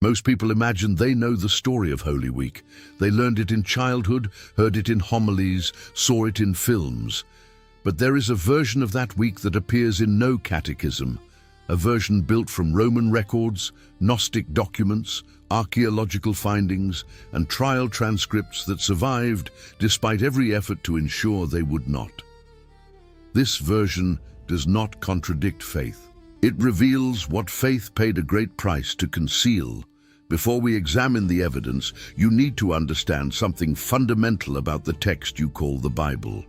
Most people imagine they know the story of Holy Week. They learned it in childhood, heard it in homilies, saw it in films. But there is a version of that week that appears in no catechism, a version built from Roman records, Gnostic documents, archaeological findings, and trial transcripts that survived despite every effort to ensure they would not. This version does not contradict faith. It reveals what faith paid a great price to conceal. Before we examine the evidence, you need to understand something fundamental about the text you call the Bible.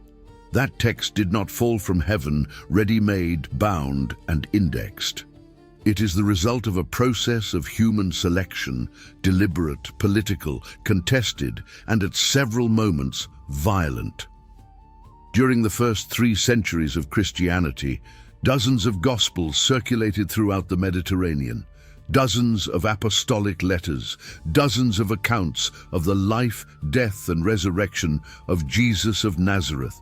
That text did not fall from heaven, ready-made, bound, and indexed. It is the result of a process of human selection, deliberate, political, contested, and at several moments, violent. During the first 3 centuries of Christianity, dozens of Gospels circulated throughout the Mediterranean, dozens of apostolic letters, dozens of accounts of the life, death, and resurrection of Jesus of Nazareth.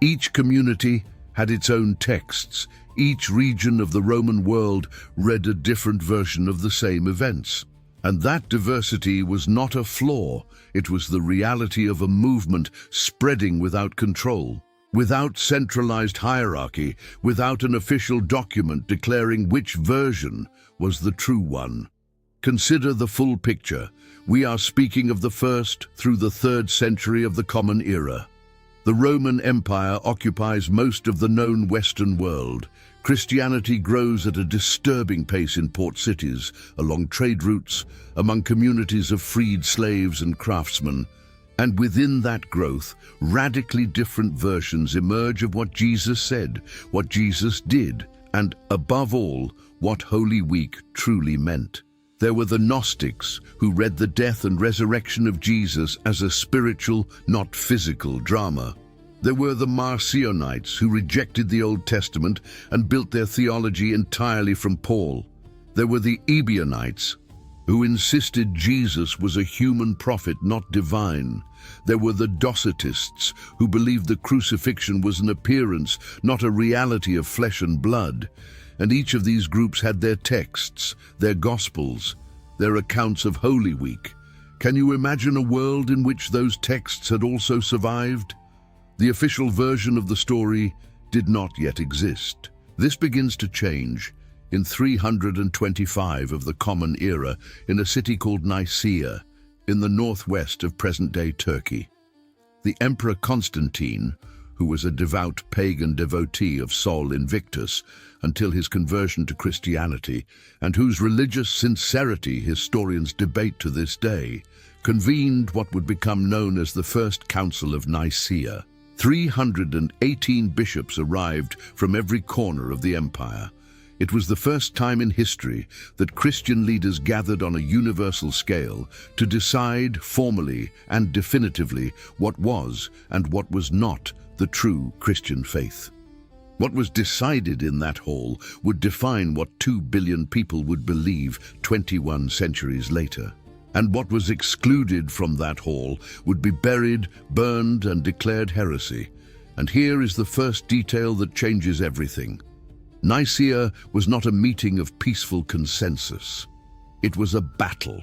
Each community had its own texts. Each region of the Roman world read a different version of the same events. And that diversity was not a flaw, it was the reality of a movement spreading without control, without centralized hierarchy, without an official document declaring which version was the true one. Consider the full picture. We are speaking of the 1st through the 3rd century of the Common Era. The Roman Empire occupies most of the known Western world. Christianity grows at a disturbing pace in port cities, along trade routes, among communities of freed slaves and craftsmen. And within that growth, radically different versions emerge of what Jesus said, what Jesus did, and above all, what Holy Week truly meant. There were the Gnostics, who read the death and resurrection of Jesus as a spiritual, not physical drama. There were the Marcionites, who rejected the Old Testament and built their theology entirely from Paul. There were the Ebionites, who insisted Jesus was a human prophet, not divine. There were the Docetists, who believed the crucifixion was an appearance, not a reality of flesh and blood. And each of these groups had their texts, their Gospels, their accounts of Holy Week. Can you imagine a world in which those texts had also survived? The official version of the story did not yet exist. This begins to change in 325 of the Common Era in a city called Nicaea, in the northwest of present-day Turkey. The Emperor Constantine, who was a devout pagan devotee of Sol Invictus until his conversion to Christianity, and whose religious sincerity historians debate to this day, convened what would become known as the First Council of Nicaea. 318 bishops arrived from every corner of the empire. It was the first time in history that Christian leaders gathered on a universal scale to decide formally and definitively what was and what was not the true Christian faith. What was decided in that hall would define what 2 billion people would believe 21 centuries later. And what was excluded from that hall would be buried, burned, and declared heresy. And here is the first detail that changes everything. Nicaea was not a meeting of peaceful consensus. It was a battle.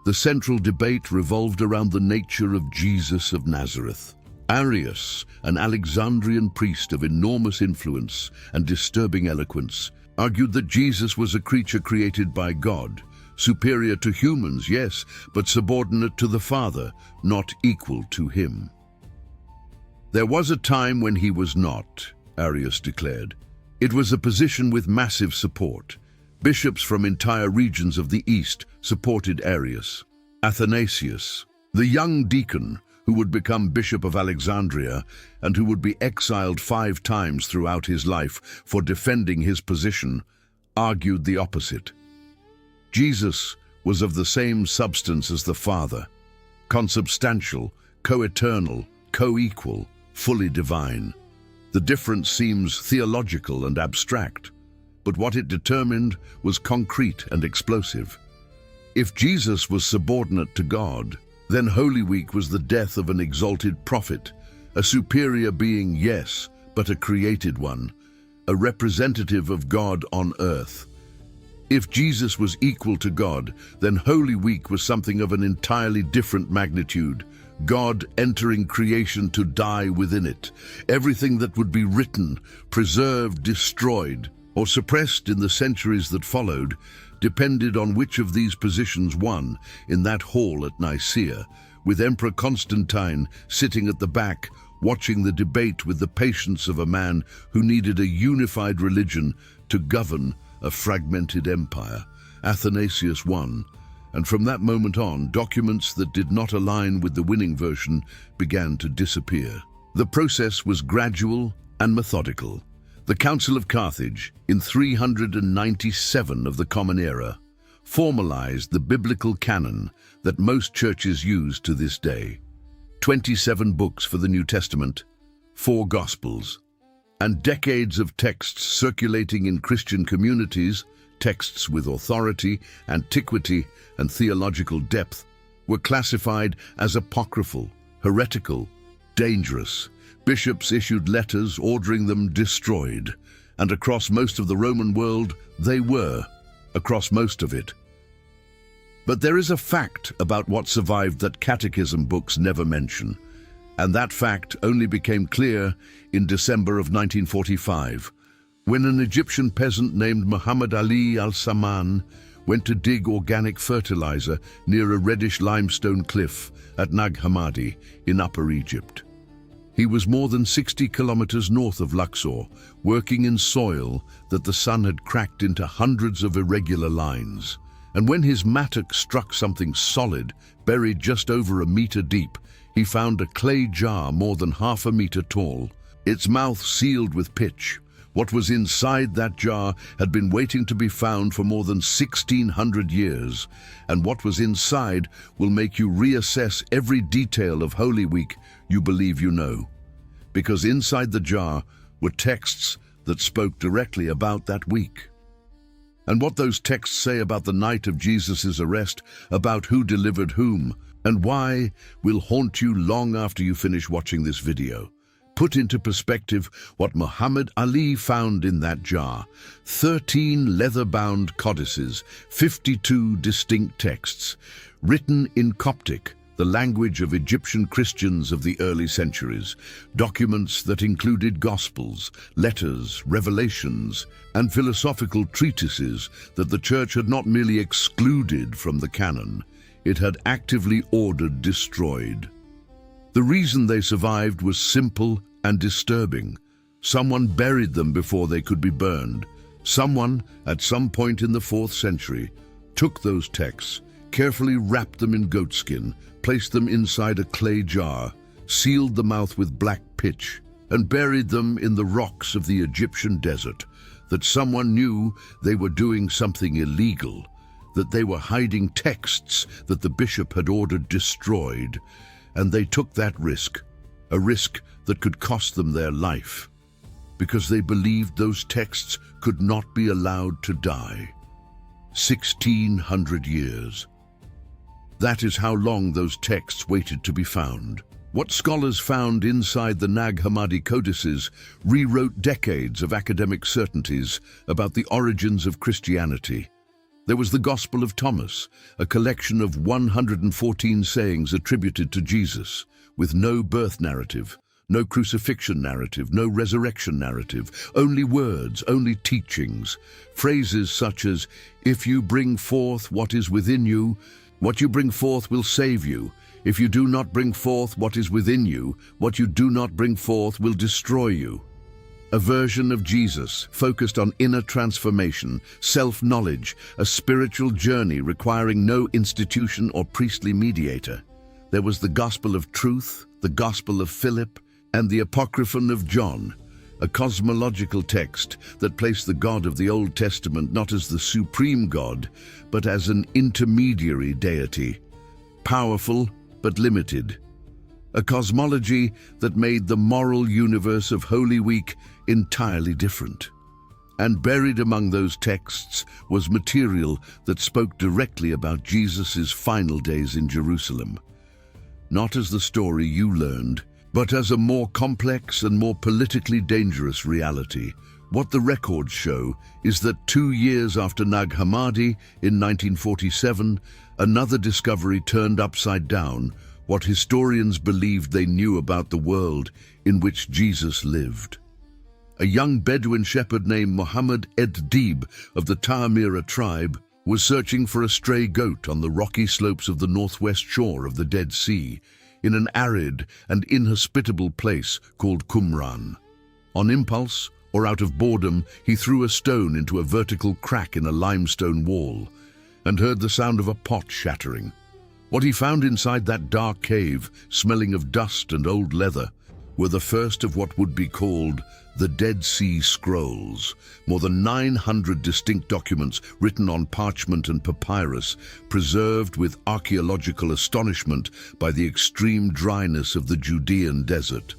The central debate revolved around the nature of Jesus of Nazareth. Arius, an Alexandrian priest of enormous influence and disturbing eloquence, argued that Jesus was a creature created by God, superior to humans, yes, but subordinate to the Father, not equal to him. There was a time when he was not, Arius declared. It was a position with massive support. Bishops from entire regions of the East supported Arius. Athanasius, the young deacon who would become Bishop of Alexandria and who would be exiled 5 times throughout his life for defending his position, argued the opposite. Jesus was of the same substance as the Father, consubstantial, co-eternal, co-equal, fully divine. The difference seems theological and abstract, but what it determined was concrete and explosive. If Jesus was subordinate to God, then Holy Week was the death of an exalted prophet, a superior being, yes, but a created one, a representative of God on earth. If Jesus was equal to God, then Holy Week was something of an entirely different magnitude. God entering creation to die within it. Everything that would be written, preserved, destroyed, or suppressed in the centuries that followed depended on which of these positions won in that hall at Nicaea, with Emperor Constantine sitting at the back, watching the debate with the patience of a man who needed a unified religion to govern a fragmented empire. Athanasius won, and from that moment on, documents that did not align with the winning version began to disappear. The process was gradual and methodical. The Council of Carthage, in 397 of the Common Era, formalized the biblical canon that most churches use to this day. 27 books for the New Testament, 4 Gospels, and decades of texts circulating in Christian communities, texts with authority, antiquity, and theological depth, were classified as apocryphal, heretical, dangerous. Bishops issued letters ordering them destroyed, and across most of the Roman world, they were, across most of it. But there is a fact about what survived that catechism books never mention, and that fact only became clear in December of 1945, when an Egyptian peasant named Muhammad Ali al-Saman went to dig organic fertilizer near a reddish limestone cliff at Nag Hammadi in Upper Egypt. He was more than 60 kilometers north of Luxor, working in soil that the sun had cracked into hundreds of irregular lines. And when his mattock struck something solid, buried just over a meter deep, he found a clay jar more than half a meter tall, its mouth sealed with pitch. What was inside that jar had been waiting to be found for more than 1,600 years, and what was inside will make you reassess every detail of Holy Week you believe you know. Because inside the jar were texts that spoke directly about that week. And what those texts say about the night of Jesus' arrest, about who delivered whom, and why, will haunt you long after you finish watching this video. Put into perspective what Muhammad Ali found in that jar: 13 leather-bound codices, 52 distinct texts, written in Coptic, the language of Egyptian Christians of the early centuries, documents that included Gospels, letters, revelations, and philosophical treatises that the Church had not merely excluded from the canon, it had actively ordered destroyed. The reason they survived was simple and disturbing. Someone buried them before they could be burned. Someone, at some point in the 4th century, took those texts, carefully wrapped them in goatskin, placed them inside a clay jar, sealed the mouth with black pitch, and buried them in the rocks of the Egyptian desert. That someone knew they were doing something illegal, that they were hiding texts that the bishop had ordered destroyed, and they took that risk, a risk that could cost them their life, because they believed those texts could not be allowed to die. 1,600 years. That is how long those texts waited to be found. What scholars found inside the Nag Hammadi codices rewrote decades of academic certainties about the origins of Christianity. There was the Gospel of Thomas, a collection of 114 sayings attributed to Jesus, with no birth narrative, no crucifixion narrative, no resurrection narrative, only words, only teachings. Phrases such as, "If you bring forth what is within you, what you bring forth will save you. If you do not bring forth what is within you, what you do not bring forth will destroy you." A version of Jesus focused on inner transformation, self-knowledge, a spiritual journey requiring no institution or priestly mediator. There was the Gospel of Truth, the Gospel of Philip, and the Apocryphon of John, a cosmological text that placed the God of the Old Testament not as the supreme God, but as an intermediary deity, powerful but limited. A cosmology that made the moral universe of Holy Week entirely different. And buried among those texts was material that spoke directly about Jesus' final days in Jerusalem. Not as the story you learned, but as a more complex and more politically dangerous reality, What the records show is that 2 years after Nag Hammadi in 1947, another discovery turned upside down what historians believed they knew about the world in which Jesus lived. A young Bedouin shepherd named Muhammad Ed-Dib of the Ta'amira tribe was searching for a stray goat on the rocky slopes of the northwest shore of the Dead Sea, in an arid and inhospitable place called Qumran. On impulse, or out of boredom, he threw a stone into a vertical crack in a limestone wall and heard the sound of a pot shattering. What he found inside that dark cave, smelling of dust and old leather, were the first of what would be called the Dead Sea Scrolls, more than 900 distinct documents written on parchment and papyrus, preserved with archaeological astonishment by the extreme dryness of the Judean desert.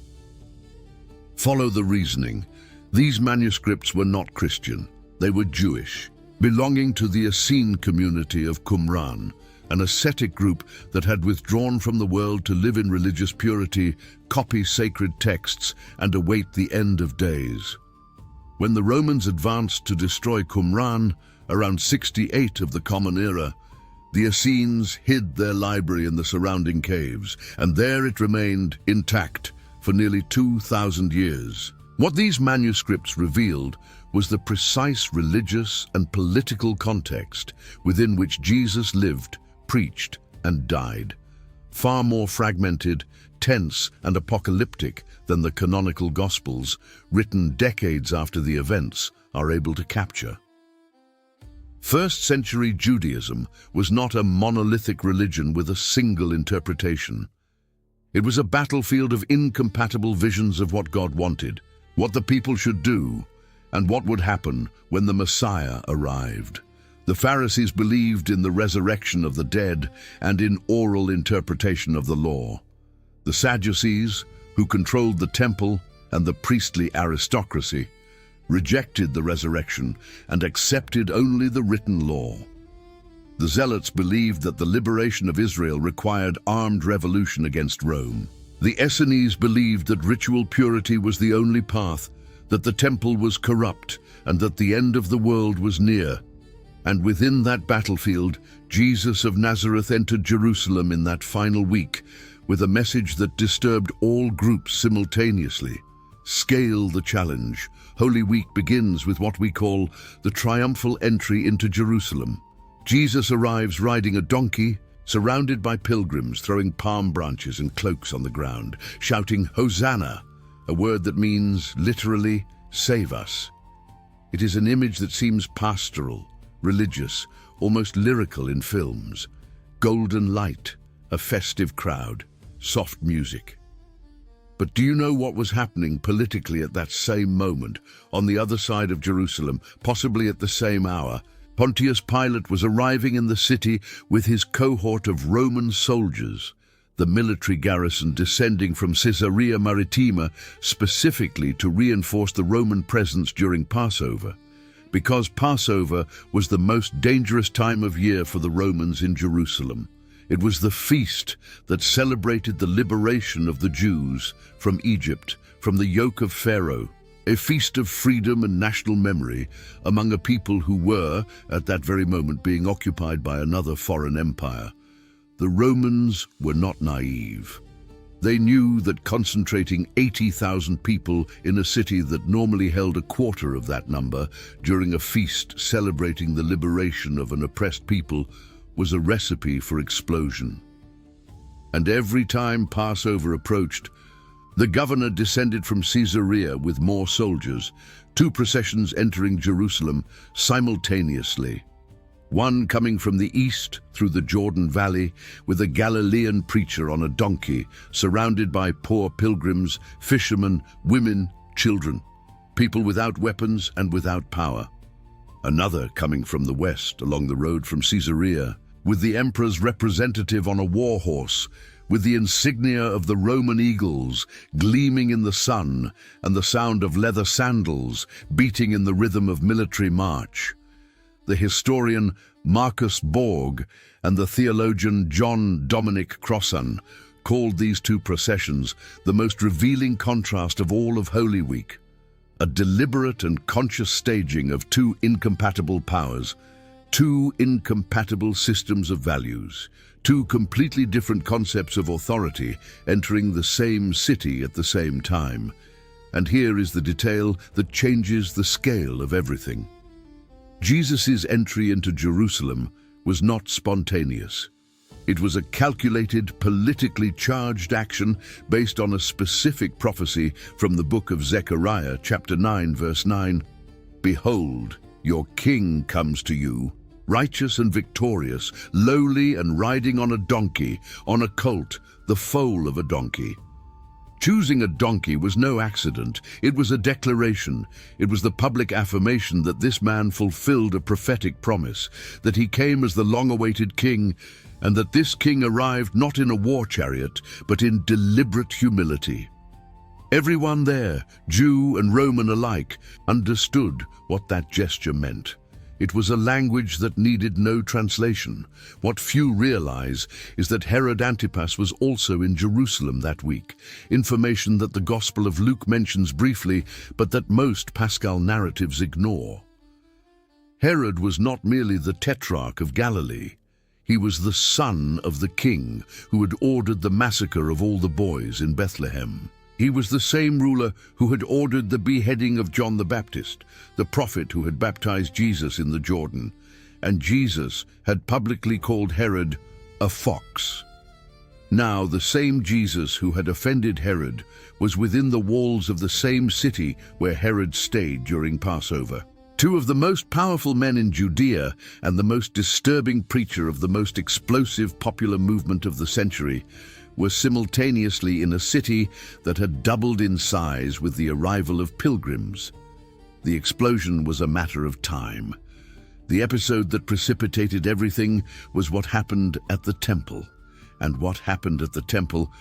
Follow the reasoning. These manuscripts were not Christian. They were Jewish, belonging to the Essene community of Qumran, an ascetic group that had withdrawn from the world to live in religious purity, copy sacred texts, and await the end of days. When the Romans advanced to destroy Qumran, around 68 of the Common Era, the Essenes hid their library in the surrounding caves, and there it remained intact for nearly 2,000 years. What these manuscripts revealed was the precise religious and political context within which Jesus lived, preached, and died, far more fragmented, tense, and apocalyptic than the canonical Gospels, written decades after the events, are able to capture. First-century Judaism was not a monolithic religion with a single interpretation. It was a battlefield of incompatible visions of what God wanted, what the people should do, and what would happen when the Messiah arrived. The Pharisees believed in the resurrection of the dead and in oral interpretation of the law. The Sadducees, who controlled the temple and the priestly aristocracy, rejected the resurrection and accepted only the written law. The Zealots believed that the liberation of Israel required armed revolution against Rome. The Essenes believed that ritual purity was the only path, that the temple was corrupt, and that the end of the world was near. And within that battlefield, Jesus of Nazareth entered Jerusalem in that final week with a message that disturbed all groups simultaneously. Scale the challenge. Holy Week begins with what we call the triumphal entry into Jerusalem. Jesus arrives riding a donkey, surrounded by pilgrims throwing palm branches and cloaks on the ground, shouting Hosanna, a word that means, literally, save us. It is an image that seems pastoral, religious, almost lyrical in films. Golden light, a festive crowd, soft music. But do you know what was happening politically at that same moment, on the other side of Jerusalem, possibly at the same hour? Pontius Pilate was arriving in the city with his cohort of Roman soldiers, the military garrison descending from Caesarea Maritima specifically to reinforce the Roman presence during Passover, because Passover was the most dangerous time of year for the Romans in Jerusalem. It was the feast that celebrated the liberation of the Jews from Egypt, from the yoke of Pharaoh, a feast of freedom and national memory among a people who were, at that very moment, being occupied by another foreign empire. The Romans were not naive. They knew that concentrating 80,000 people in a city that normally held a quarter of that number during a feast celebrating the liberation of an oppressed people was a recipe for explosion. And every time Passover approached, the governor descended from Caesarea with more soldiers, 2 processions entering Jerusalem simultaneously. One coming from the east through the Jordan Valley with a Galilean preacher on a donkey, surrounded by poor pilgrims, fishermen, women, children, people without weapons and without power. Another coming from the west along the road from Caesarea, with the emperor's representative on a war horse, with the insignia of the Roman eagles gleaming in the sun and the sound of leather sandals beating in the rhythm of military march. The historian Marcus Borg and the theologian John Dominic Crossan called these 2 processions the most revealing contrast of all of Holy Week. a deliberate and conscious staging of two incompatible powers, two incompatible systems of values, two completely different concepts of authority entering the same city at the same time. And here is the detail that changes the scale of everything. Jesus' entry into Jerusalem was not spontaneous. It was a calculated, politically charged action based on a specific prophecy from the book of Zechariah, chapter 9, verse 9. Behold, your king comes to you, righteous and victorious, lowly and riding on a donkey, on a colt, the foal of a donkey. Choosing a donkey was no accident. It was a declaration. It was the public affirmation that this man fulfilled a prophetic promise, that he came as the long-awaited king, and that this king arrived not in a war chariot, but in deliberate humility. Everyone there, Jew and Roman alike, understood what that gesture meant. It was a language that needed no translation. What few realize is that Herod Antipas was also in Jerusalem that week, information that the Gospel of Luke mentions briefly, but that most Paschal narratives ignore. Herod was not merely the tetrarch of Galilee. He was the son of the king who had ordered the massacre of all the boys in Bethlehem. He was the same ruler who had ordered the beheading of John the Baptist, the prophet who had baptized Jesus in the Jordan, and Jesus had publicly called Herod a fox. Now the same Jesus who had offended Herod was within the walls of the same city where Herod stayed during Passover. Two of the most powerful men in Judea and the most disturbing preacher of the most explosive popular movement of the century were simultaneously in a city that had doubled in size with the arrival of pilgrims. The explosion was a matter of time. The episode that precipitated everything was what happened at the temple. And what happened at the temple,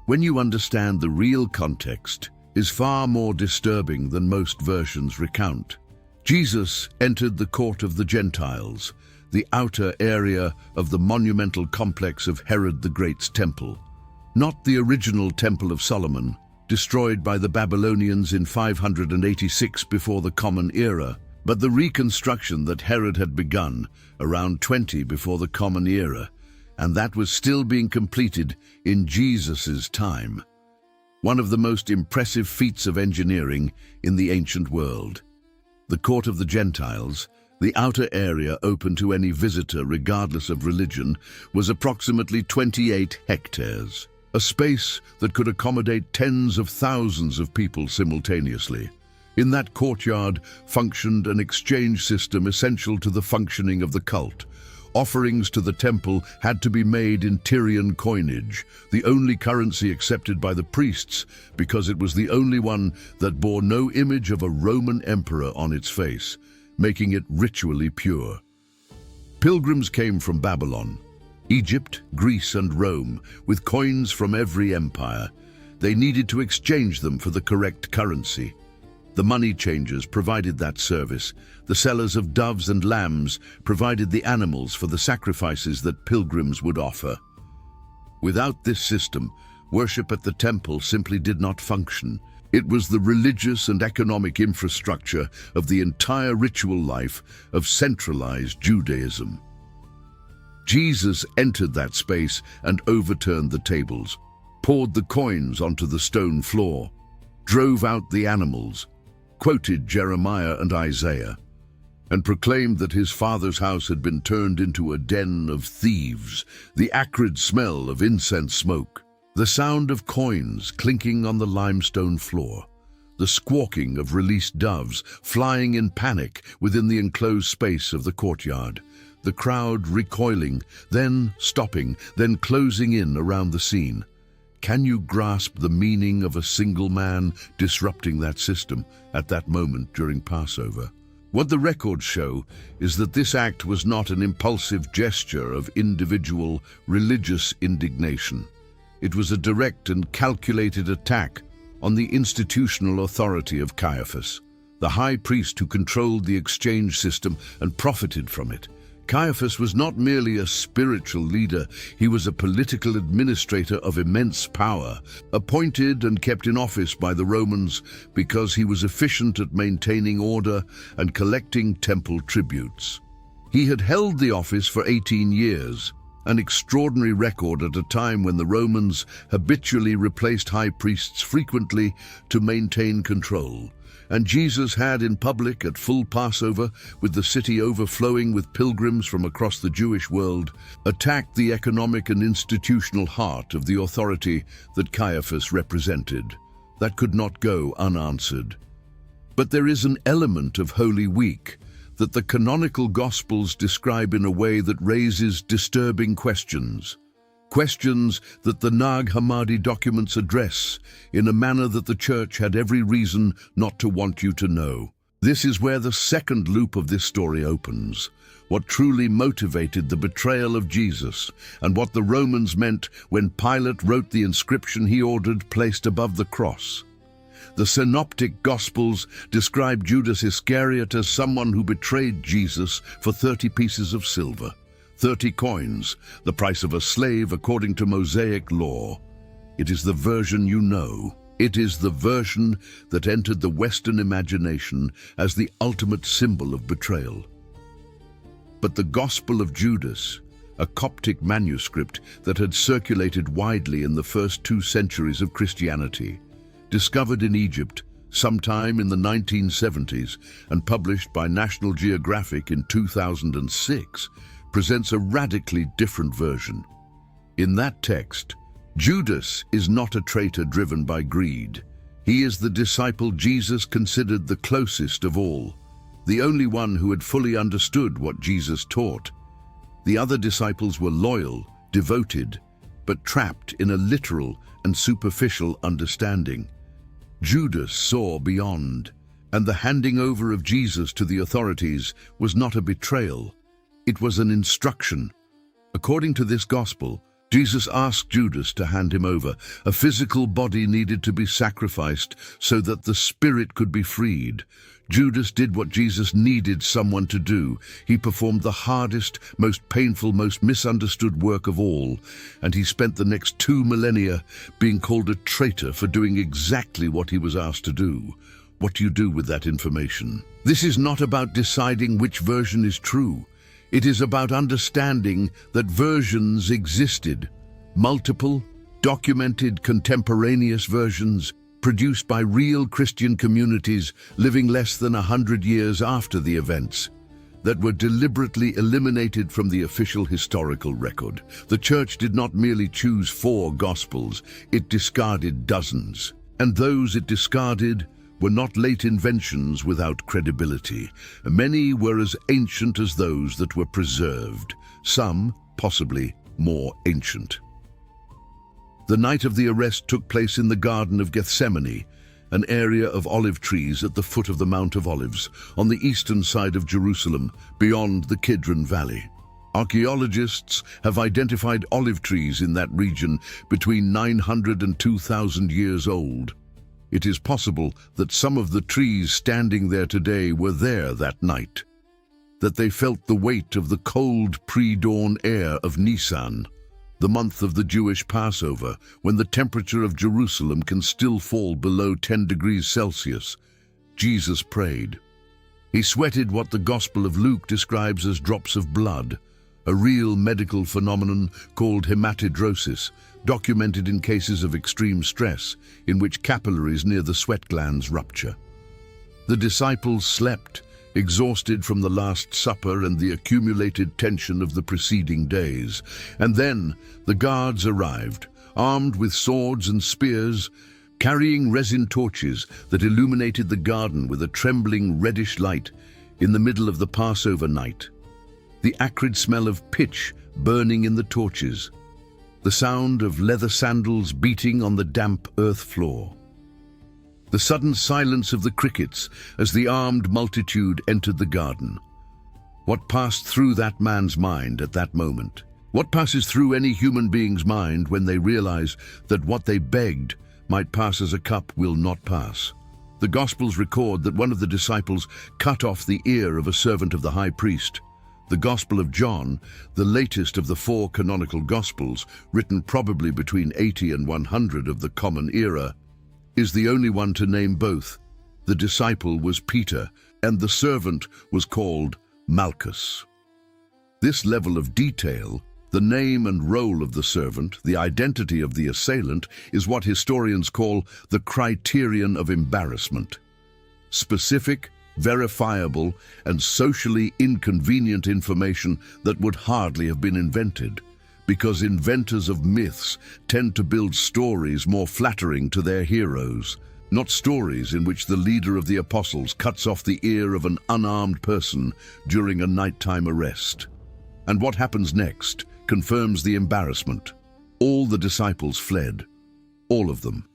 when you understand the real context, is far more disturbing than most versions recount. Jesus entered the court of the Gentiles, the outer area of the monumental complex of Herod the Great's temple. Not the original Temple of Solomon, destroyed by the Babylonians in 586 before the Common Era, but the reconstruction that Herod had begun around 20 before the Common Era, and that was still being completed in Jesus' time. One of the most impressive feats of engineering in the ancient world. The court of the Gentiles, the outer area open to any visitor regardless of religion, was approximately 28 hectares. A space that could accommodate tens of thousands of people simultaneously. In that courtyard functioned an exchange system essential to the functioning of the cult. Offerings to the temple had to be made in Tyrian coinage, the only currency accepted by the priests because it was the only one that bore no image of a Roman emperor on its face, making it ritually pure. Pilgrims came from Babylon, Egypt, Greece, and Rome, with coins from every empire. They needed to exchange them for the correct currency. The money changers provided that service. The sellers of doves and lambs provided the animals for the sacrifices that pilgrims would offer. Without this system, worship at the temple simply did not function. It was the religious and economic infrastructure of the entire ritual life of centralized Judaism. Jesus entered that space and overturned the tables, poured the coins onto the stone floor, drove out the animals, quoted Jeremiah and Isaiah, and proclaimed that his father's house had been turned into a den of thieves, the acrid smell of incense smoke, the sound of coins clinking on the limestone floor, the squawking of released doves flying in panic within the enclosed space of the courtyard, the crowd recoiling, then stopping, then closing in around the scene. Can you grasp the meaning of a single man disrupting that system at that moment during Passover? What the records show is that this act was not an impulsive gesture of individual religious indignation. It was a direct and calculated attack on the institutional authority of Caiaphas, the high priest who controlled the exchange system and profited from it. Caiaphas was not merely a spiritual leader, he was a political administrator of immense power, appointed and kept in office by the Romans because he was efficient at maintaining order and collecting temple tributes. He had held the office for 18 years, an extraordinary record at a time when the Romans habitually replaced high priests frequently to maintain control. And Jesus had in public at full Passover, with the city overflowing with pilgrims from across the Jewish world, attacked the economic and institutional heart of the authority that Caiaphas represented. That could not go unanswered. But there is an element of Holy Week that the canonical Gospels describe in a way that raises disturbing questions. Questions that the Nag Hammadi documents address in a manner that the Church had every reason not to want you to know. This is where the second loop of this story opens. What truly motivated the betrayal of Jesus, and what the Romans meant when Pilate wrote the inscription he ordered placed above the cross. The Synoptic Gospels describe Judas Iscariot as someone who betrayed Jesus for 30 pieces of silver. 30 coins, the price of a slave according to Mosaic law. It is the version you know. It is the version that entered the Western imagination as the ultimate symbol of betrayal. But the Gospel of Judas, a Coptic manuscript that had circulated widely in the first 2 centuries of Christianity, discovered in Egypt sometime in the 1970s and published by National Geographic in 2006, presents a radically different version. In that text, Judas is not a traitor driven by greed. He is the disciple Jesus considered the closest of all, the only one who had fully understood what Jesus taught. The other disciples were loyal, devoted, but trapped in a literal and superficial understanding. Judas saw beyond, and the handing over of Jesus to the authorities was not a betrayal. It was an instruction. According to this gospel, Jesus asked Judas to hand him over. A physical body needed to be sacrificed so that the spirit could be freed. Judas did what Jesus needed someone to do. He performed the hardest, most painful, most misunderstood work of all, and he spent the next 2 millennia being called a traitor for doing exactly what he was asked to do. What do you do with that information? This is not about deciding which version is true. It is about understanding that versions existed, multiple, documented, contemporaneous versions produced by real Christian communities living less than 100 years after the events, that were deliberately eliminated from the official historical record. The Church did not merely choose 4 Gospels, it discarded dozens. And those it discarded were not late inventions without credibility. Many were as ancient as those that were preserved, some possibly more ancient. The night of the arrest took place in the Garden of Gethsemane, an area of olive trees at the foot of the Mount of Olives, on the eastern side of Jerusalem, beyond the Kidron Valley. Archaeologists have identified olive trees in that region between 900 and 2,000 years old. It is possible that some of the trees standing there today were there that night, that they felt the weight of the cold pre-dawn air of Nisan, the month of the Jewish Passover, when the temperature of Jerusalem can still fall below 10 degrees Celsius. Jesus prayed. He sweated what the Gospel of Luke describes as drops of blood, a real medical phenomenon called hematidrosis, documented in cases of extreme stress, in which capillaries near the sweat glands rupture. The disciples slept, exhausted from the Last Supper and the accumulated tension of the preceding days. And then the guards arrived, armed with swords and spears, carrying resin torches that illuminated the garden with a trembling reddish light in the middle of the Passover night. The acrid smell of pitch burning in the torches, the sound of leather sandals beating on the damp earth floor. The sudden silence of the crickets as the armed multitude entered the garden. What passed through that man's mind at that moment? What passes through any human being's mind when they realize that what they begged might pass as a cup will not pass? The Gospels record that one of the disciples cut off the ear of a servant of the high priest. The Gospel of John, the latest of the four canonical Gospels, written probably between 80 and 100 of the Common Era, is the only one to name both. The disciple was Peter, and the servant was called Malchus. This level of detail, the name and role of the servant, the identity of the assailant, is what historians call the criterion of embarrassment. Specific, verifiable, and socially inconvenient information that would hardly have been invented, because inventors of myths tend to build stories more flattering to their heroes, not stories in which the leader of the apostles cuts off the ear of an unarmed person during a nighttime arrest. And what happens next confirms the embarrassment. All the disciples fled. All of them.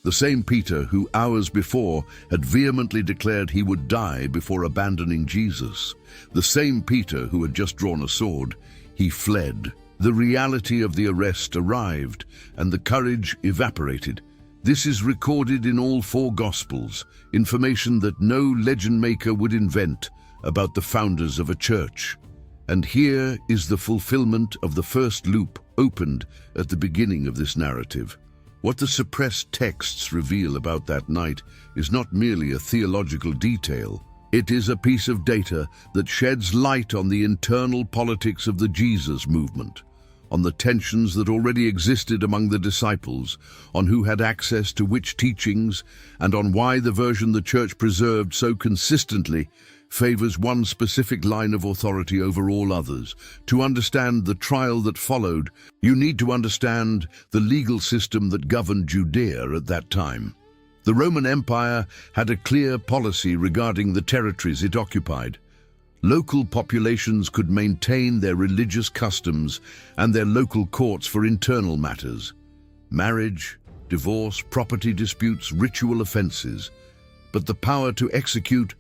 The same Peter who hours before had vehemently declared he would die before abandoning Jesus. The same Peter who had just drawn a sword. He fled. The reality of the arrest arrived, and the courage evaporated. This is recorded in all four Gospels, information that no legend maker would invent about the founders of a church. And here is the fulfillment of the first loop opened at the beginning of this narrative. What the suppressed texts reveal about that night is not merely a theological detail. It is a piece of data that sheds light on the internal politics of the Jesus movement, on the tensions that already existed among the disciples, on who had access to which teachings, and on why the version the church preserved so consistently favors one specific line of authority over all others. To understand the trial that followed, you need to understand the legal system that governed Judea at that time. The Roman Empire had a clear policy regarding the territories it occupied. Local populations could maintain their religious customs and their local courts for internal matters: marriage, divorce, property disputes, ritual offenses. But the power to execute,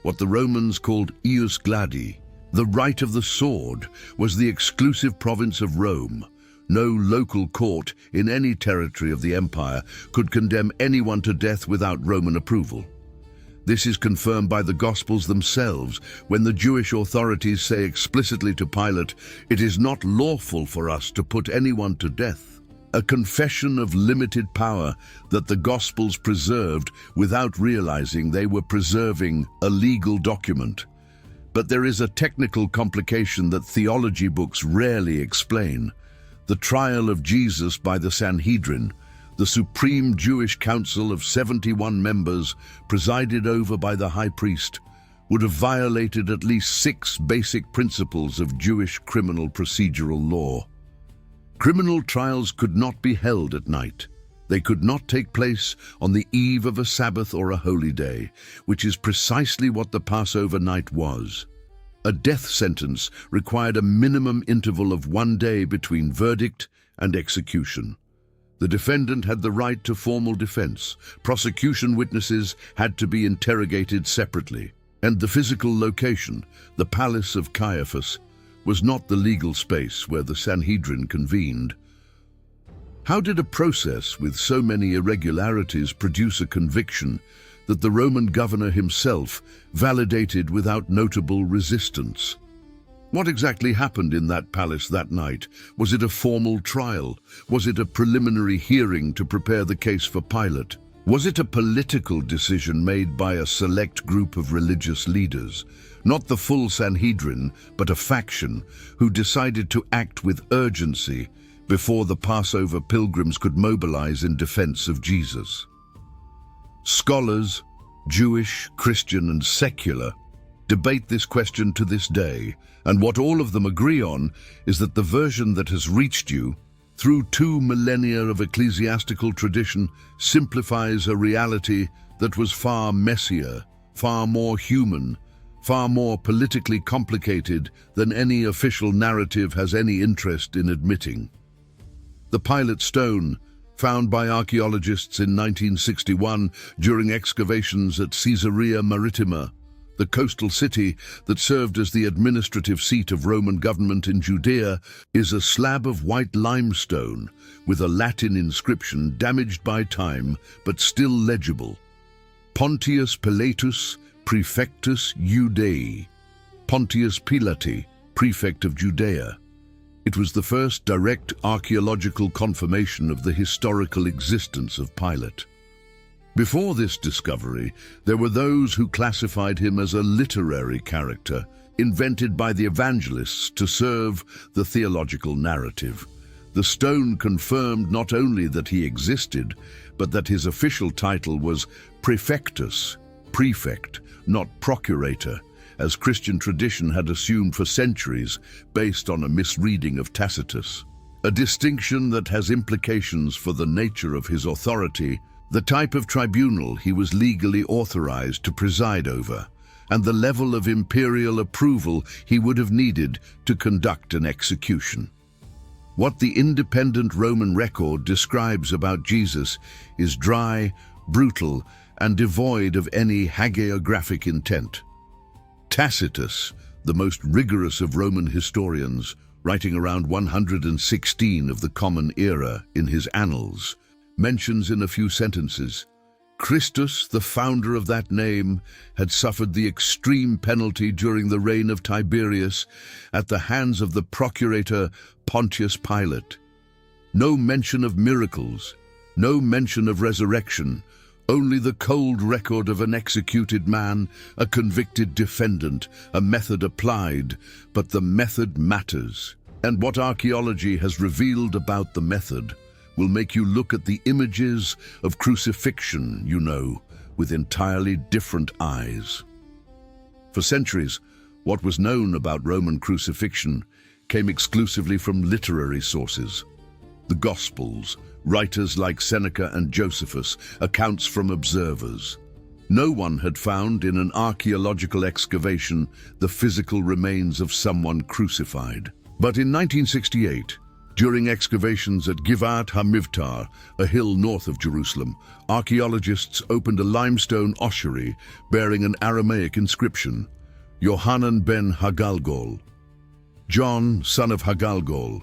what the Romans called ius gladi, the right of the sword, was the exclusive province of Rome. No local court in any territory of the empire could condemn anyone to death without Roman approval. This is confirmed by the Gospels themselves, when the Jewish authorities say explicitly to Pilate, "It is not lawful for us to put anyone to death." A confession of limited power that the Gospels preserved without realizing they were preserving a legal document. But there is a technical complication that theology books rarely explain. The trial of Jesus by the Sanhedrin, the supreme Jewish council of 71 members presided over by the high priest, would have violated at least 6 basic principles of Jewish criminal procedural law. Criminal trials could not be held at night. They could not take place on the eve of a Sabbath or a holy day, which is precisely what the Passover night was. A death sentence required a minimum interval of 1 day between verdict and execution. The defendant had the right to formal defense. Prosecution witnesses had to be interrogated separately. And the physical location, the palace of Caiaphas, was not the legal space where the Sanhedrin convened. How did a process with so many irregularities produce a conviction that the Roman governor himself validated without notable resistance? What exactly happened in that palace that night? Was it a formal trial? Was it a preliminary hearing to prepare the case for Pilate? Was it a political decision made by a select group of religious leaders? Not the full Sanhedrin, but a faction who decided to act with urgency before the Passover pilgrims could mobilize in defense of Jesus. Scholars, Jewish, Christian, and secular, debate this question to this day, and what all of them agree on is that the version that has reached you through 2 millennia of ecclesiastical tradition simplifies a reality that was far messier, far more human, far more politically complicated than any official narrative has any interest in admitting. The Pilate stone, found by archaeologists in 1961 during excavations at Caesarea Maritima, the coastal city that served as the administrative seat of Roman government in Judea, is a slab of white limestone with a Latin inscription damaged by time but still legible. Pontius Pilatus Praefectus Iudaeae, Pontius Pilati, prefect of Judea. It was the first direct archaeological confirmation of the historical existence of Pilate. Before this discovery, there were those who classified him as a literary character, invented by the evangelists to serve the theological narrative. The stone confirmed not only that he existed, but that his official title was Praefectus, prefect, not procurator, as Christian tradition had assumed for centuries based on a misreading of Tacitus. A distinction that has implications for the nature of his authority, the type of tribunal he was legally authorized to preside over, and the level of imperial approval he would have needed to conduct an execution. What the independent Roman record describes about Jesus is dry, brutal, and devoid of any hagiographic intent. Tacitus, the most rigorous of Roman historians, writing around 116 of the Common Era in his Annals, mentions in a few sentences, Christus, the founder of that name, had suffered the extreme penalty during the reign of Tiberius at the hands of the procurator Pontius Pilate. No mention of miracles, no mention of resurrection, only the cold record of an executed man, a convicted defendant, a method applied, but the method matters. And what archaeology has revealed about the method will make you look at the images of crucifixion, with entirely different eyes. For centuries, what was known about Roman crucifixion came exclusively from literary sources. The Gospels, writers like Seneca and Josephus, accounts from observers. No one had found in an archaeological excavation the physical remains of someone crucified. But in 1968, during excavations at Givat HaMivtar, a hill north of Jerusalem, archaeologists opened a limestone ossuary bearing an Aramaic inscription, Yohanan ben Hagalgol. John, son of Hagalgol.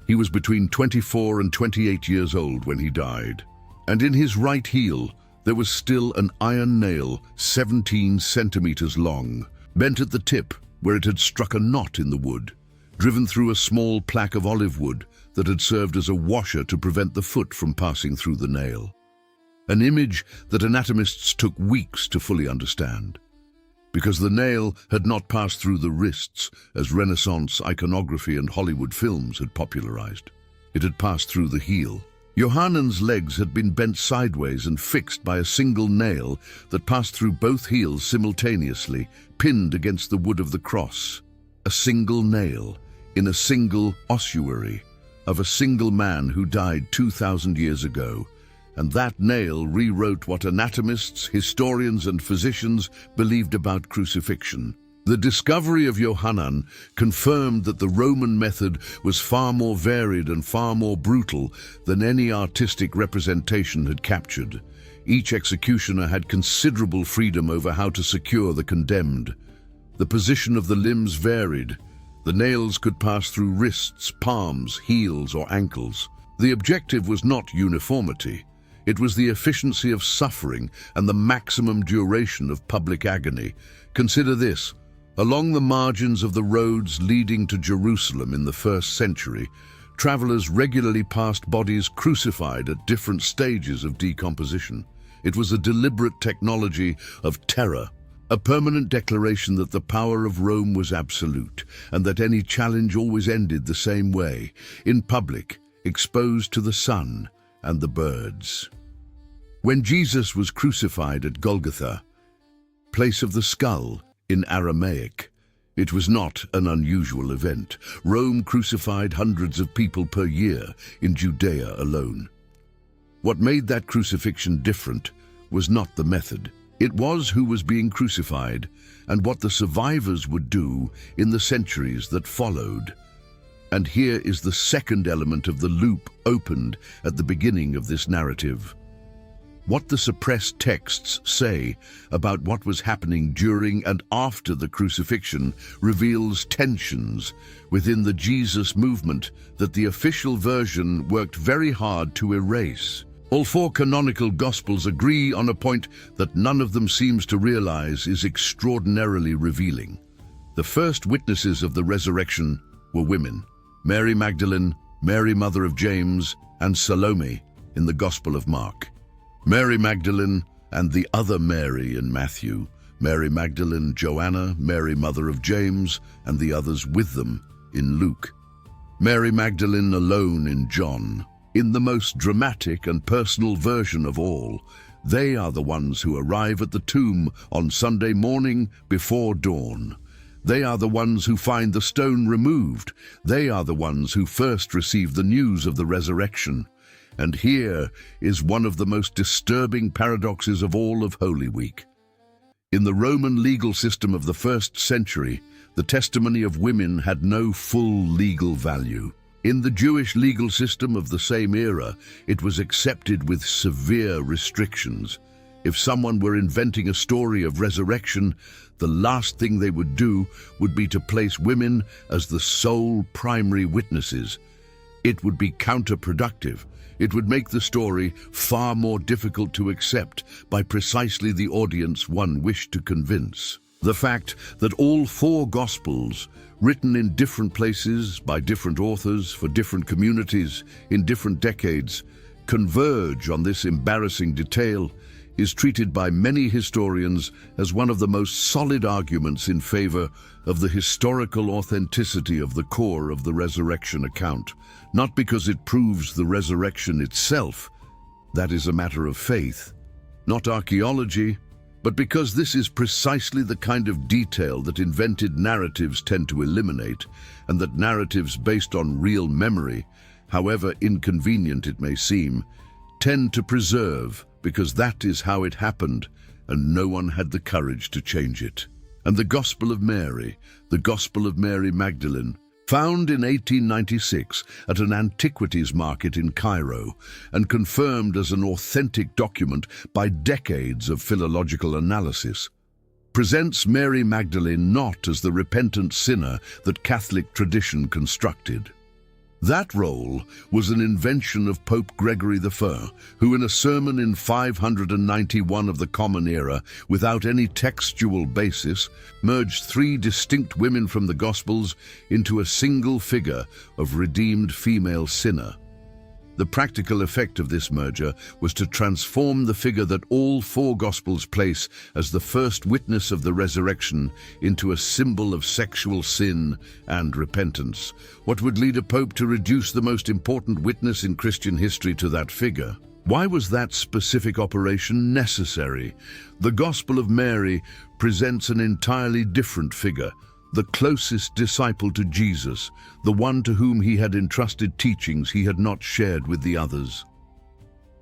He was between 24 and 28 years old when he died, and in his right heel there was still an iron nail 17 centimeters long, bent at the tip where it had struck a knot in the wood, driven through a small plaque of olive wood that had served as a washer to prevent the foot from passing through the nail. An image that anatomists took weeks to fully understand, because the nail had not passed through the wrists as Renaissance iconography and Hollywood films had popularized. It had passed through the heel. Yohanan's legs had been bent sideways and fixed by a single nail that passed through both heels simultaneously, pinned against the wood of the cross. A single nail in a single ossuary of a single man who died 2,000 years ago. And that nail rewrote what anatomists, historians, and physicians believed about crucifixion. The discovery of Yohanan confirmed that the Roman method was far more varied and far more brutal than any artistic representation had captured. Each executioner had considerable freedom over how to secure the condemned. The position of the limbs varied. The nails could pass through wrists, palms, heels, or ankles. The objective was not uniformity. It was the efficiency of suffering and the maximum duration of public agony. Consider this. Along the margins of the roads leading to Jerusalem in the 1st century, travelers regularly passed bodies crucified at different stages of decomposition. It was a deliberate technology of terror, a permanent declaration that the power of Rome was absolute, and that any challenge always ended the same way, in public, exposed to the sun and the birds. When Jesus was crucified at Golgotha, place of the skull in Aramaic, it was not an unusual event. Rome crucified hundreds of people per year in Judea alone. What made that crucifixion different was not the method. It was who was being crucified and what the survivors would do in the centuries that followed. And here is the second element of the loop opened at the beginning of this narrative. What the suppressed texts say about what was happening during and after the crucifixion reveals tensions within the Jesus movement that the official version worked very hard to erase. All 4 canonical Gospels agree on a point that none of them seems to realize is extraordinarily revealing. The The first witnesses of the resurrection were women: Mary Magdalene, Mary mother of James, and Salome in the Gospel of Mark. Mary Magdalene and the other Mary in Matthew, Mary Magdalene, Joanna, Mary mother of James, and the others with them in Luke. Mary Magdalene alone in John. In the most dramatic and personal version of all, they are the ones who arrive at the tomb on Sunday morning before dawn. They are the ones who find the stone removed. They are the ones who first receive the news of the resurrection. And here is one of the most disturbing paradoxes of all of Holy Week. In the Roman legal system of the first century, the testimony of women had no full legal value. In the Jewish legal system of the same era, it was accepted with severe restrictions. If someone were inventing a story of resurrection, the last thing they would do would be to place women as the sole primary witnesses. It would be counterproductive. It would make the story far more difficult to accept by precisely the audience one wished to convince. The fact that all four Gospels, written in different places by different authors for different communities in different decades, converge on this embarrassing detail is treated by many historians as one of the most solid arguments in favor of the historical authenticity of the core of the resurrection account, not because it proves the resurrection itself, that is a matter of faith, not archaeology, but because this is precisely the kind of detail that invented narratives tend to eliminate, and that narratives based on real memory, however inconvenient it may seem, tend to preserve, because that is how it happened, and no one had the courage to change it. And the Gospel of Mary, the Gospel of Mary Magdalene, found in 1896 at an antiquities market in Cairo and confirmed as an authentic document by decades of philological analysis, presents Mary Magdalene not as the repentant sinner that Catholic tradition constructed. That role was an invention of Pope Gregory I, who in a sermon in 591 of the Common Era, without any textual basis, merged three distinct women from the Gospels into a single figure of redeemed female sinner. The practical effect of this merger was to transform the figure that all four Gospels place as the first witness of the resurrection into a symbol of sexual sin and repentance, what would lead a pope to reduce the most important witness in Christian history to that figure. Why was that specific operation necessary? The Gospel of Mary presents an entirely different figure, the closest disciple to Jesus, the one to whom he had entrusted teachings he had not shared with the others.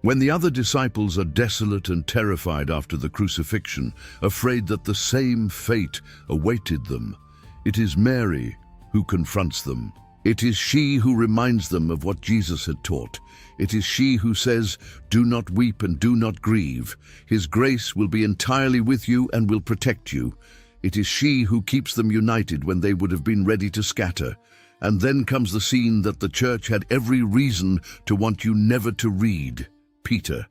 When the other disciples are desolate and terrified after the crucifixion, afraid that the same fate awaited them, it is Mary who confronts them. It is she who reminds them of what Jesus had taught. It is she who says, "Do not weep and do not grieve. His grace will be entirely with you and will protect you." It is she who keeps them united when they would have been ready to scatter. And then comes the scene that the church had every reason to want you never to read: Peter.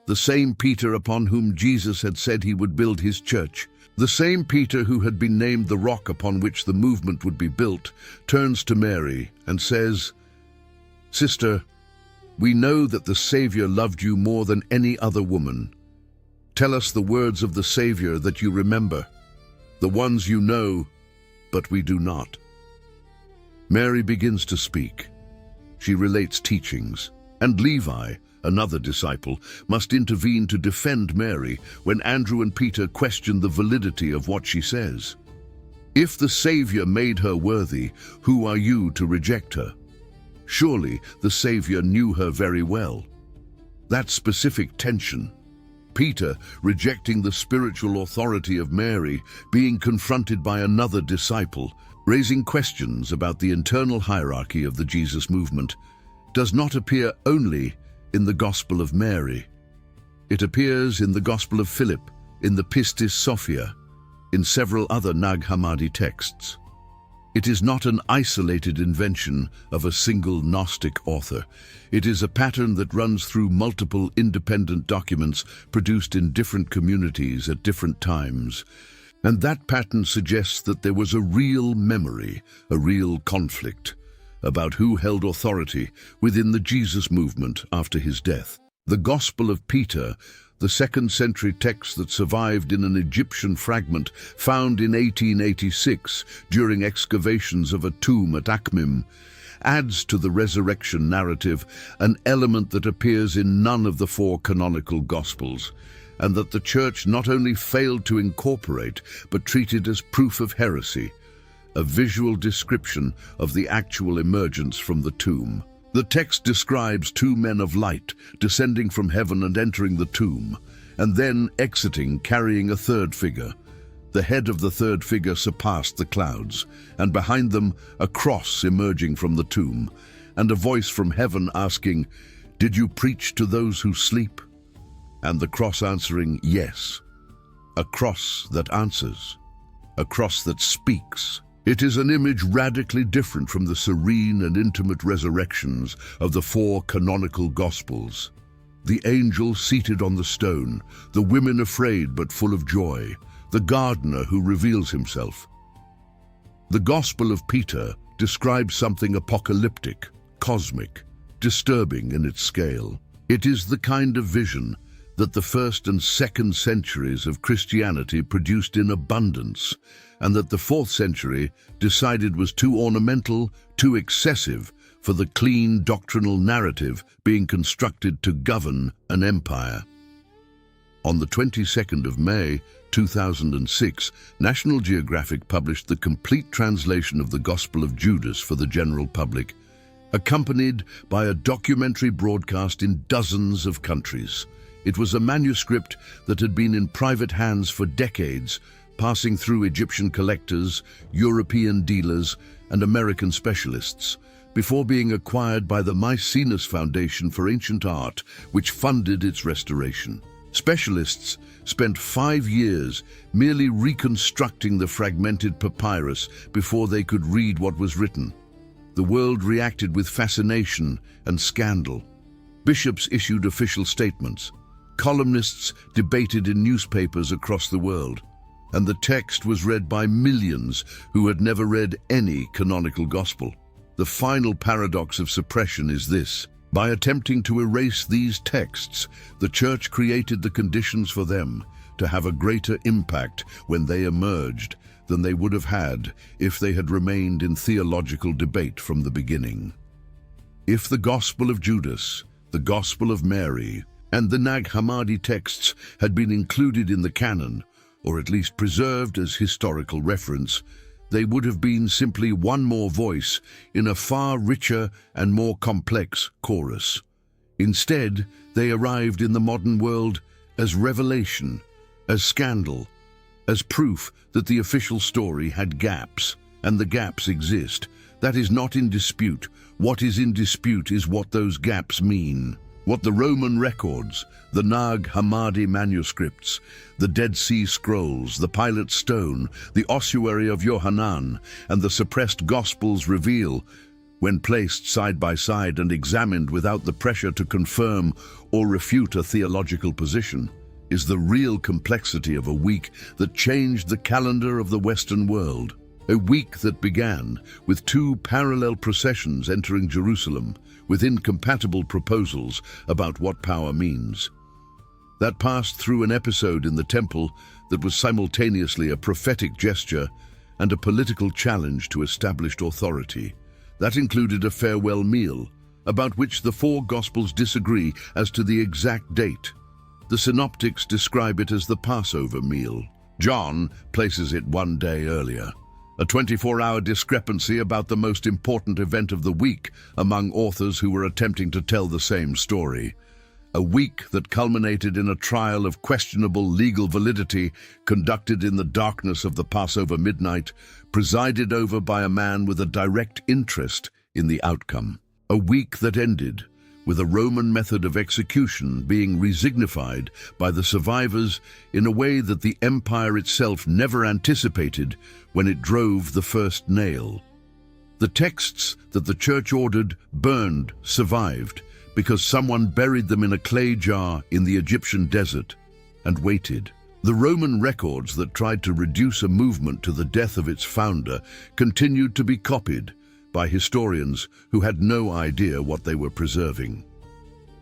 The same Peter upon whom Jesus had said he would build his church. The same Peter who had been named the rock upon which the movement would be built, turns to Mary and says, "Sister, we know that the Savior loved you more than any other woman. Tell us the words of the Savior that you remember, the ones you know, but we do not." Mary begins to speak. She relates teachings, and Levi, another disciple, must intervene to defend Mary when Andrew and Peter question the validity of what she says. If the Savior made her worthy, who are you to reject her? Surely the Savior knew her very well. That specific tension, Peter rejecting the spiritual authority of Mary, being confronted by another disciple, raising questions about the internal hierarchy of the Jesus movement, does not appear only in the Gospel of Mary. It appears in the Gospel of Philip, in the Pistis Sophia, in several other Nag Hammadi texts. It is not an isolated invention of a single Gnostic author. It is a pattern that runs through multiple independent documents produced in different communities at different times. And that pattern suggests that there was a real memory, a real conflict, about who held authority within the Jesus movement after his death. The Gospel of Peter, the second-century text that survived in an Egyptian fragment found in 1886 during excavations of a tomb at Akhmim, adds to the resurrection narrative an element that appears in none of the four canonical Gospels, and that the Church not only failed to incorporate, but treated as proof of heresy, a visual description of the actual emergence from the tomb. The text describes two men of light descending from heaven and entering the tomb, and then exiting carrying a third figure. The head of the third figure surpassed the clouds, and behind them a cross emerging from the tomb, and a voice from heaven asking, "Did you preach to those who sleep?" And the cross answering, "Yes." A cross that answers, a cross that speaks. It is an image radically different from the serene and intimate resurrections of the four canonical Gospels. The angel seated on the stone, the women afraid but full of joy, the gardener who reveals himself. The Gospel of Peter describes something apocalyptic, cosmic, disturbing in its scale. It is the kind of vision that the first and second centuries of Christianity produced in abundance, and that the fourth century decided was too ornamental, too excessive for the clean doctrinal narrative being constructed to govern an empire. On the 22nd of May, 2006, National Geographic published the complete translation of the Gospel of Judas for the general public, accompanied by a documentary broadcast in dozens of countries. It was a manuscript that had been in private hands for decades, passing through Egyptian collectors, European dealers, and American specialists, before being acquired by the Maecenas Foundation for Ancient Art, which funded its restoration. Specialists spent 5 years merely reconstructing the fragmented papyrus before they could read what was written. The world reacted with fascination and scandal. Bishops issued official statements. Columnists debated in newspapers across the world, and the text was read by millions who had never read any canonical gospel. The final paradox of suppression is this: by attempting to erase these texts, the Church created the conditions for them to have a greater impact when they emerged than they would have had if they had remained in theological debate from the beginning. If the Gospel of Judas, the Gospel of Mary, and the Nag Hammadi texts had been included in the canon, or at least preserved as historical reference, they would have been simply one more voice in a far richer and more complex chorus. Instead, they arrived in the modern world as revelation, as scandal, as proof that the official story had gaps, and the gaps exist. That is not in dispute. What is in dispute is what those gaps mean. What the Roman records, the Nag Hammadi manuscripts, the Dead Sea Scrolls, the Pilate Stone, the Ossuary of Yohanan, and the suppressed Gospels reveal, when placed side by side and examined without the pressure to confirm or refute a theological position, is the real complexity of a week that changed the calendar of the Western world. A week that began with 2 parallel processions entering Jerusalem, with incompatible proposals about what power means. That passed through an episode in the temple that was simultaneously a prophetic gesture and a political challenge to established authority. That included a farewell meal, about which the 4 Gospels disagree as to the exact date. The Synoptics describe it as the Passover meal. John places it 1 day earlier. A 24-hour discrepancy about the most important event of the week among authors who were attempting to tell the same story. A week that culminated in a trial of questionable legal validity conducted in the darkness of the Passover midnight, presided over by a man with a direct interest in the outcome. A week that ended with a Roman method of execution being resignified by the survivors in a way that the empire itself never anticipated when it drove the first nail. The texts that the Church ordered burned survived because someone buried them in a clay jar in the Egyptian desert and waited. The Roman records that tried to reduce a movement to the death of its founder continued to be copied by historians who had no idea what they were preserving.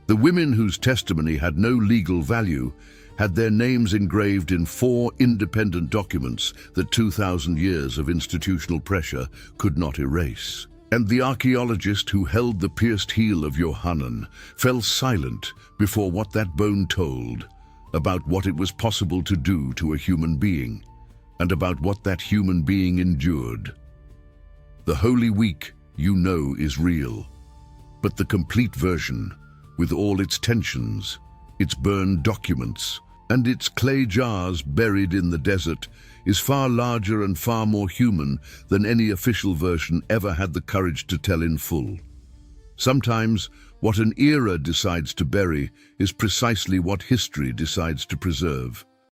The women whose testimony had no legal value had their names engraved in 4 independent documents that 2,000 years of institutional pressure could not erase. And the archaeologist who held the pierced heel of Yohanan fell silent before what that bone told about what it was possible to do to a human being, and about what that human being endured. The Holy Week, you know, is real, but the complete version, with all its tensions, its burned documents, and its clay jars buried in the desert, is far larger and far more human than any official version ever had the courage to tell in full. Sometimes, what an era decides to bury is precisely what history decides to preserve.